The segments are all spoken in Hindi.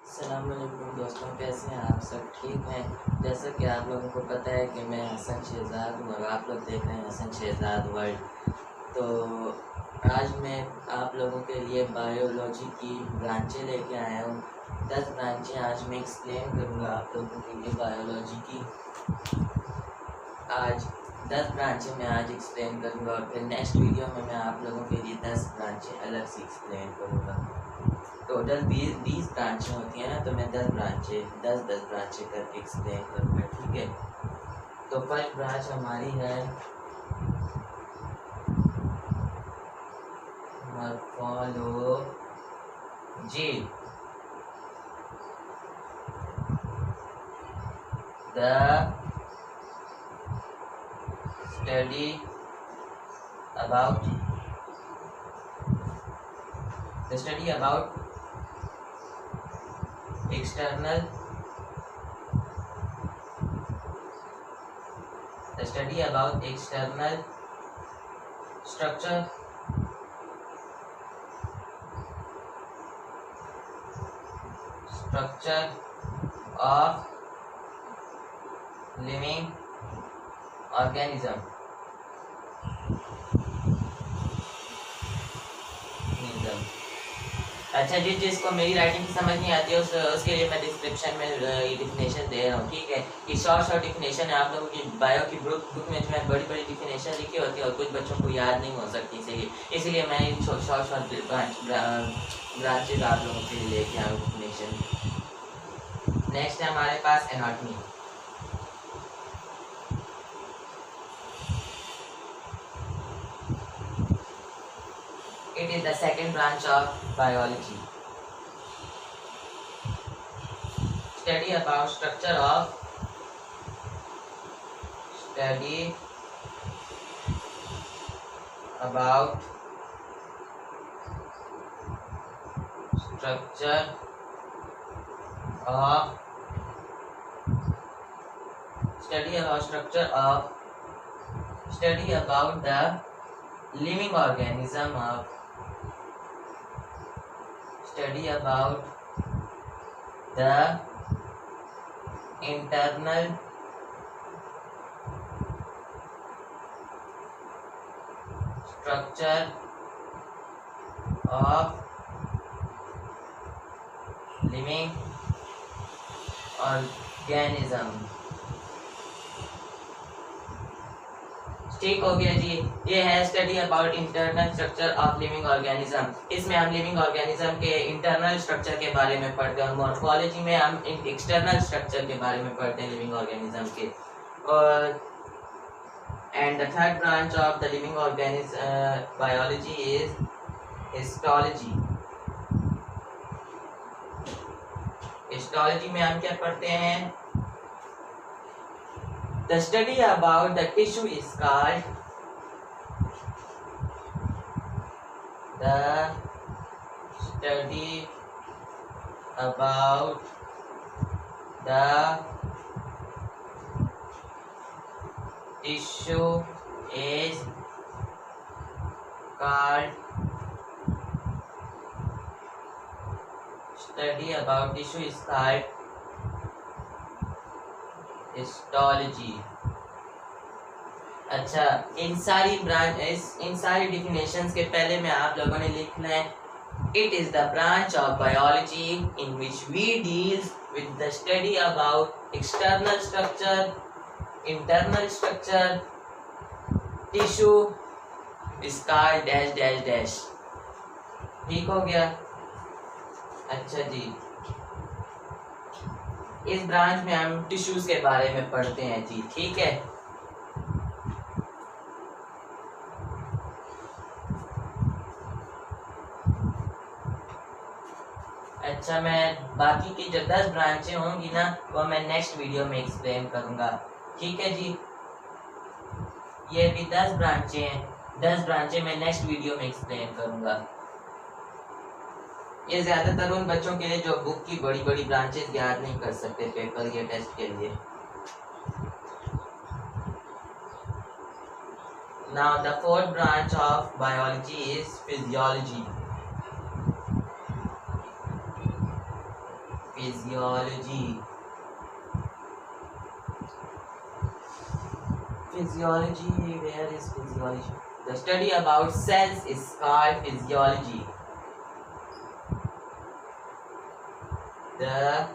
अस्सलामुअलैकुम दोस्तों, कैसे हैं आप सब? ठीक हैं। जैसा कि आप लोगों को पता है कि मैं हसन शहजाद हूँ और आप लोग देख रहे हैं हसन शहजाद वर्ल्ड। तो आज मैं आप लोगों के लिए बायोलॉजी की ब्रांचें लेके आया हूँ। 10 ब्रांचें आज मैं एक्सप्लेन करूँगा आप लोगों के लिए बायोलॉजी की। आज 10 ब्रांचें मैं आज एक्सप्लेन करूँगा और फिर नेक्स्ट वीडियो में मैं आप लोगों के लिए 10 ब्रांचें अलग से एक्सप्लेन करूँगा। टोटल 20 ब्रांचें होती हैं ना, तो मैं 10 ब्रांचें करके एक्सप्लेन करूँगा। ठीक है, तो फर्स्ट ब्रांच हमारी है morphology. The study about external structure of living organism। अच्छा, जिसको मेरी राइटिंग की समझ नहीं आती है उसके लिए मैं डिस्क्रिप्शन में डिफिनेशन दे रहा हूँ। ठीक है, ये शॉर्ट डिफिनेशन है। आप लोगों की बायो की बुक में जो है बड़ी बड़ी डिफिनेशन लिखी होती है और कुछ बच्चों को याद नहीं हो सकती, इसलिए मैं शॉर्ट ब्रांचेज आप लोगों के लिए लेके आऊँ डिफिनेशन। नेक्स्ट है हमारे पास anatomy. It is the second branch of biology. Study about structure of study about the living organism of study about the internal structure of living organism। ठीक हो गया जी। ये है study about internal structure of living organism. इसमें हम लिविंग ऑर्गेनिज्म के इंटरनल स्ट्रक्चर के बारे में पढ़ते हैं और मॉर्फोलॉजी में हम एक्सटर्नल स्ट्रक्चर के बारे में पढ़ते हैं लिविंग ऑर्गेनिज्म के। और and the third branch of the living organism biology is histology. Histology में हम क्या पढ़ते हैं? The study about the tissue is called histology. अच्छा, इन सारी डिफिनेशंस के पहले में आप लोगों ने लिखना है it is the branch of biology in which we deals with the study about external structure, internal structure, tissue is called dash dash dash. ठीक हो गया? अच्छा जी, इस ब्रांच में हम टिश्यूज के बारे में पढ़ते हैं जी। ठीक है, अच्छा, मैं बाकी की जो 10 ब्रांचें होंगी ना वो मैं नेक्स्ट वीडियो में एक्सप्लेन करूंगा। ठीक है जी, ये भी 10 ब्रांचें हैं। 10 ब्रांचें मैं नेक्स्ट वीडियो में एक्सप्लेन करूंगा। ये ज्यादातर उन बच्चों के लिए जो बुक की बड़ी बड़ी ब्रांचेस याद नहीं कर सकते पेपर या टेस्ट के लिए। Now the fourth branch of biology is physiology. Physiology. Physiology, where is physiology? The study about cells is called physiology. The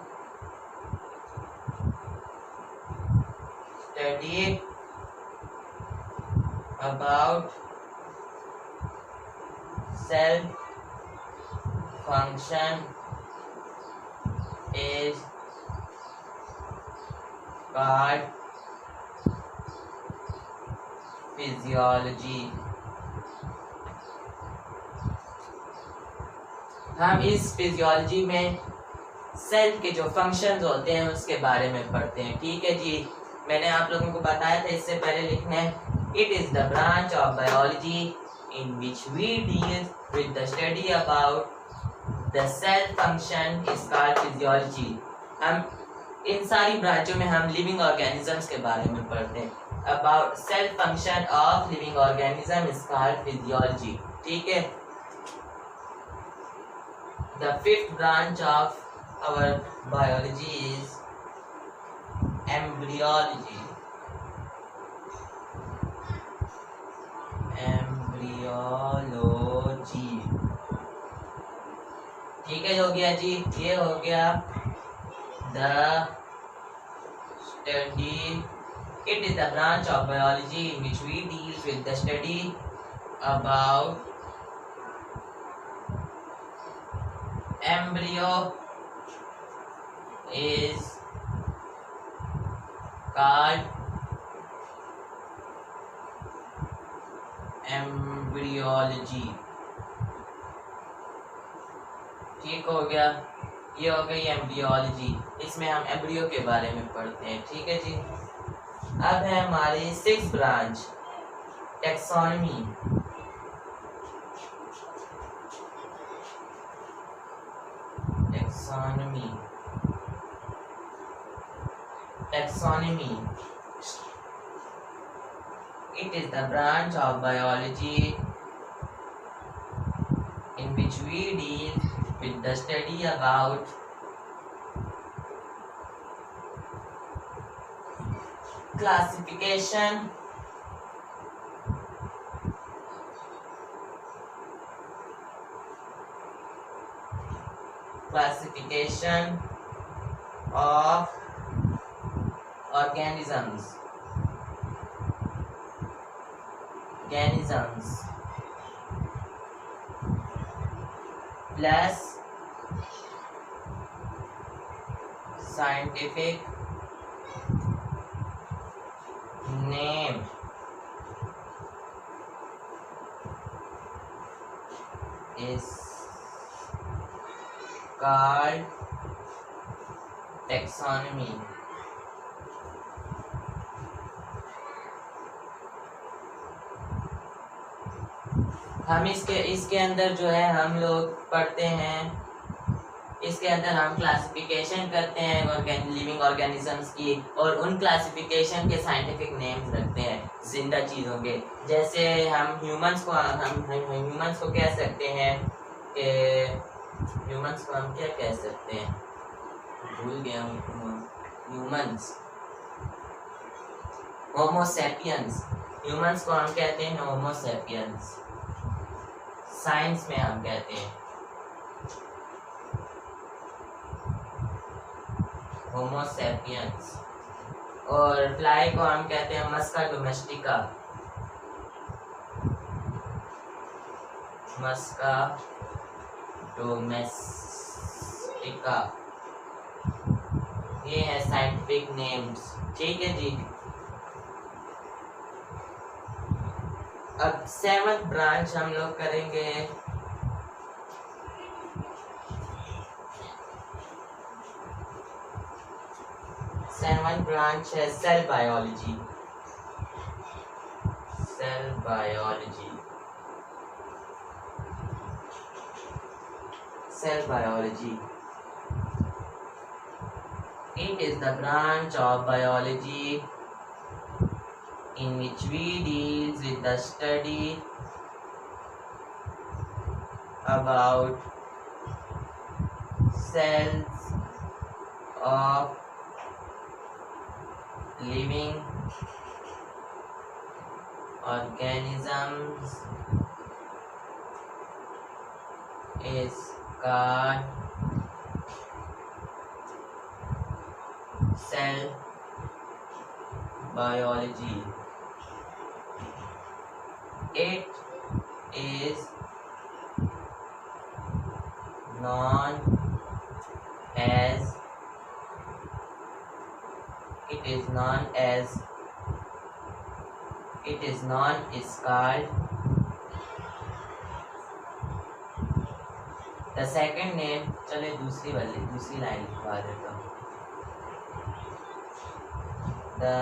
study about cell function is called physiology. हम इस फिजियोलॉजी में सेल के जो फंक्शंस होते हैं उसके बारे में पढ़ते हैं। ठीक है जी, मैंने आप लोगों को बताया था इससे पहले लिखना है, it is the branch of biology in which we deal with the study about the cell function is called physiology. हम इन सारी ब्रांचों में हम लिविंग ऑर्गेनिजम्स के बारे में पढ़ते हैं। About cell function of living organism is called physiology. ठीक है, the fifth branch of our biology is embryology. ठीक है, हो गया जी, ये हो गया the study, it is the branch of biology in which we deal with the study about embryo is called embryology। ठीक हो गया, ये हो गई एम्ब्रियोलॉजी। इसमें हम एम्ब्रियो के बारे में पढ़ते हैं। ठीक है जी, अब है हमारी six branch taxonomy. Taxonomy. It is the branch of biology in which we deal with the study about classification, of organisms plus scientific name is called taxonomy। हम इसके अंदर जो है हम लोग पढ़ते हैं, इसके अंदर हम क्लासिफिकेशन करते हैं लिविंग ऑर्गेनिजम्स की, और उन क्लासिफिकेशन के साइंटिफिक नेम्स रखते हैं जिंदा चीज़ों के। जैसे हम ह्यूमंस को कह सकते हैं कि ह्यूमंस को हम क्या कह सकते हैं, भूल गया हूँ। ह्यूमंस, होमोसेपियंस, ह्यूमंस को हम कहते हैं होमोसेपियंस, साइंस में हम कहते हैं होमोसेपियंस। और फ्लाई को हम कहते हैं मस्का डोमेस्टिका, मस्का डोमेस्टिका। ये है साइंटिफिक नेम्स। ठीक है जी, अब सेवंथ ब्रांच हम लोग करेंगे सेवंथ ब्रांच है cell biology. Cell biology, cell biology. It is the branch of biology in which we deal with the study about cells of living organisms is called cell biology. It is known as is called the second name. चले दूसरी लाइन लिखवा देता हूँ. The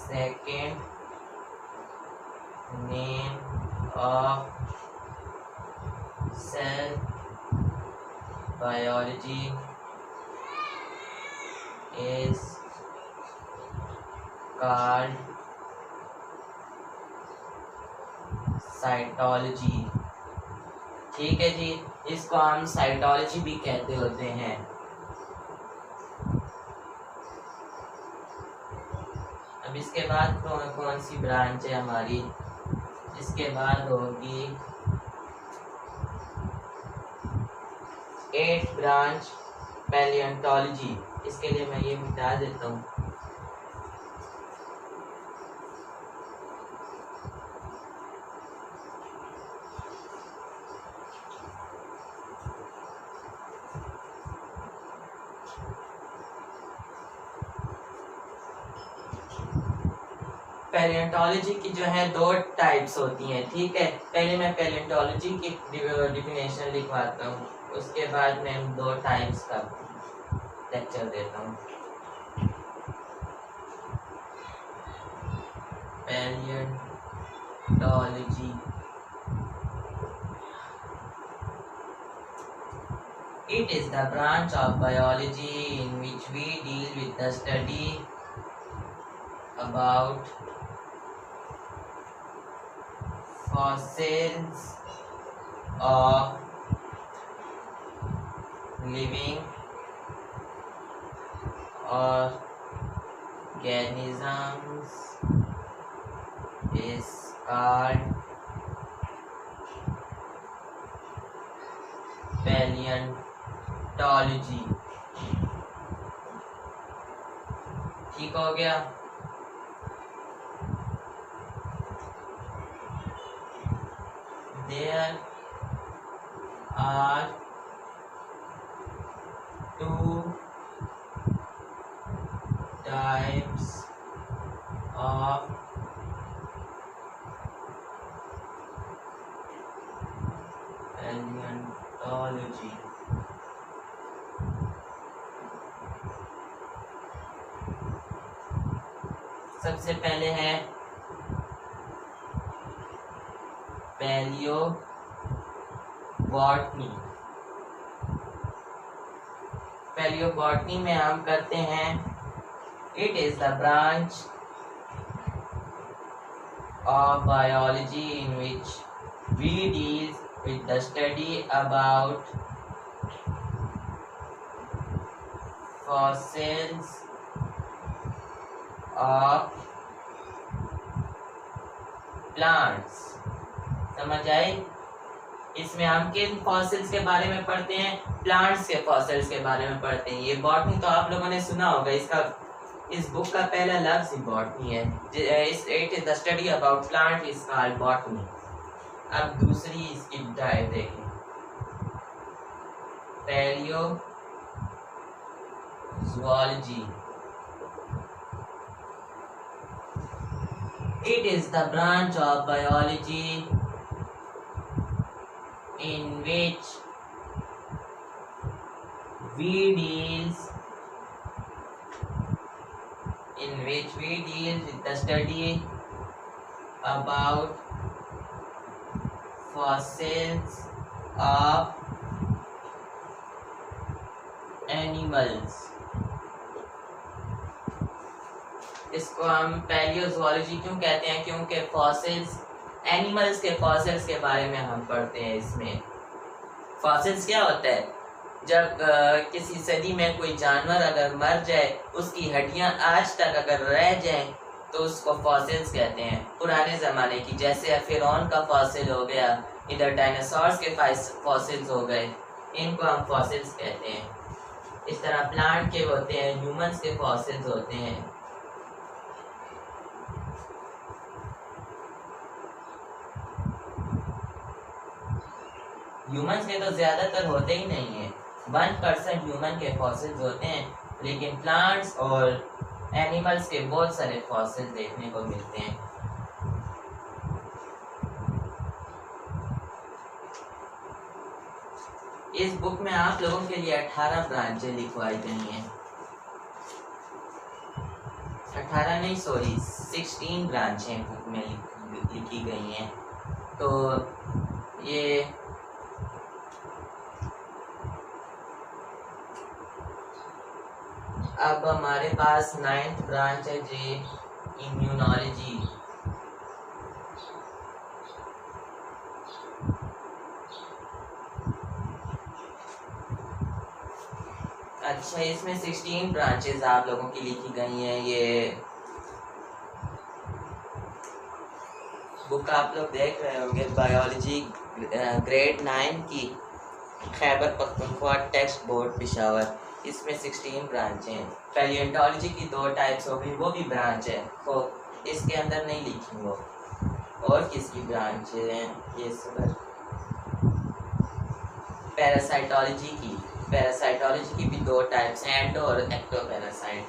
second name of cell biology is called cytology. ठीक है जी, इसको हम साइटोलॉजी भी कहते होते हैं. अब इसके बाद कौन सी ब्रांच है हमारी? इसके बाद होगी 8th ब्रांच पैलियोंटोलॉजी. इसके लिए मैं ये मिटा देता हूँ. पैलियोंटोलॉजी की जो है 2 टाइप्स होती हैं. ठीक है, पहले मैं पैलियोंटोलॉजी की डिफिनेशन लिखवाता हूँ, उसके बाद मैं 2 टाइप्स का लेक्चर देता हूँ. पैलियोंटोलॉजी it is the branch of biology in which we deal with the study about fossils of living organisms is called पैलियोंटोलॉजी. ठीक हो गया. There are 2 types of पैलियोंटोलॉजी. सबसे पहले है पैलियोबॉटनी. पैलियोबॉटनी में हम करते हैं it is the branch of biology in which we deal with the study about fossils of plants. समझ आए? इसमें हम किन फॉसिल्स के बारे में पढ़ते हैं? प्लांट्स के फॉसिल्स के बारे में पढ़ते हैं. ये बॉटनी तो आप लोगों ने सुना होगा. इस बुक का पहला लफ्ज ही बॉटनी है. It is the study about plant is called botany. अब दूसरी इसकी टाइप देखें, पैलियोज़ुओलॉजी. It is the branch of biology in which we deal with the study about fossils of animals. इसको हम पैलियोज़ुओलॉजी क्यों कहते हैं? क्योंकि फॉसिल्स, एनिमल्स के फॉसिल्स के बारे में हम पढ़ते हैं. इसमें फॉसिल्स क्या होता है? जब किसी सदी में कोई जानवर अगर मर जाए, उसकी हड्डियां आज तक अगर रह जाएं, तो उसको फॉसिल्स कहते हैं। पुराने ज़माने की, जैसे फिरौन का फॉसिल हो गया, इधर डायनासोर्स के फॉसिल्स हो गए, इनको हम फॉसिल्स कहते हैं। इस तरह प्लांट के होते हैं, ह्यूमंस के फॉसिल्स होते हैं। ह्यूमंस के तो ज़्यादातर होते ही नहीं है, 1% ह्यूमन के फॉसिल्स होते हैं, लेकिन प्लांट्स और एनिमल्स के बहुत सारे फॉसिल्स देखने को मिलते हैं। इस बुक में आप लोगों के लिए 18 ब्रांचें लिखवाई गई हैं। 18 नहीं, सॉरी 16 ब्रांचें बुक में लिखी गई हैं। तो ये अब हमारे पास 9th ब्रांच है जी, इम्यूनोलॉजी। अच्छा, इसमें 16 ब्रांचेस आप लोगों की लिखी गई हैं। ये बुक आप लोग देख रहे होंगे, बायोलॉजी ग्रेड 9 की, खैबर पख्तूनख्वा टेक्स्ट बोर्ड पेशावर। इसमें 16 ब्रांचें हैं। पैलियोंटोलॉजी की 2 टाइप्स हो गई, वो भी ब्रांच है, तो इसके अंदर नहीं लिखी वो। और किसकी ब्रांच है ये सब? पैरासाइटोलॉजी की, पैरासाइटोलॉजी की भी 2 टाइप्स हैं, एंडो और एक्टो पैरासाइट।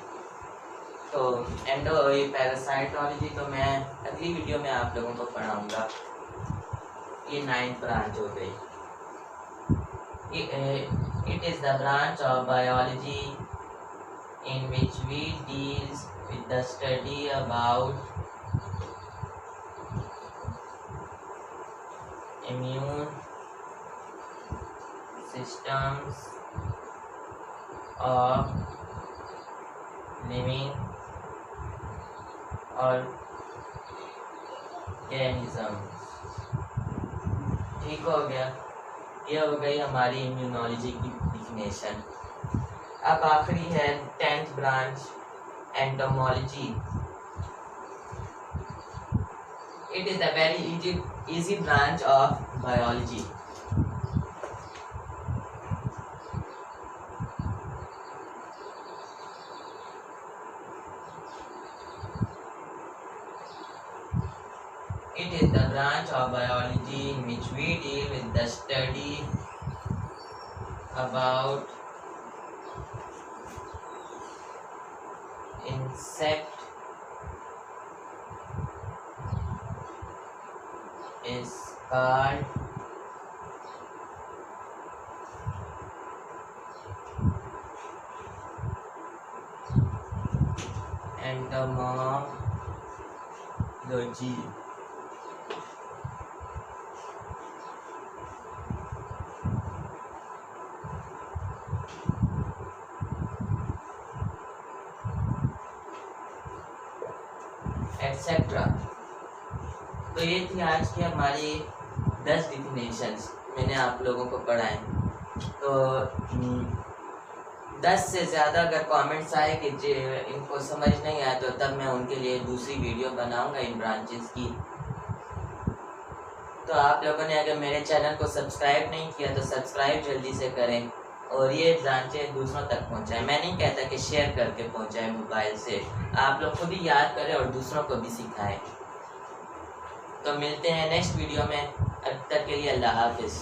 तो एंडो पैरासाइटोलॉजी तो मैं अगली वीडियो में आप लोगों को पढ़ाऊंगा। ये 9th ब्रांच हो गई। It is the branch of biology in which we deals with the study about immune systems of living organisms। ठीक हो गया, ये हो गई हमारी इम्यूनोलॉजी की डिफिनेशन। अब आखिरी है 10th branch, entomology. It is a very easy branch of biology. It is the branch of biology in which we deal with the study about insect is called entomology। Etcetera. तो ये थी आज की हमारी 10 डिफिनेशंस, मैंने आप लोगों को पढ़ाए। तो 10 से ज़्यादा अगर कमेंट्स आए कि इनको समझ नहीं आया, तो तब मैं उनके लिए दूसरी वीडियो बनाऊंगा इन ब्रांचेस की। तो आप लोगों ने अगर मेरे चैनल को सब्सक्राइब नहीं किया तो सब्सक्राइब जल्दी से करें, और ये ब्रांचें दूसरों तक पहुंचाएं। मैं नहीं कहता कि शेयर करके पहुंचाएं मोबाइल से, आप लोग खुद ही याद करें और दूसरों को भी सिखाएं। तो मिलते हैं नेक्स्ट वीडियो में, अब तक के लिए अल्लाह हाफिज़।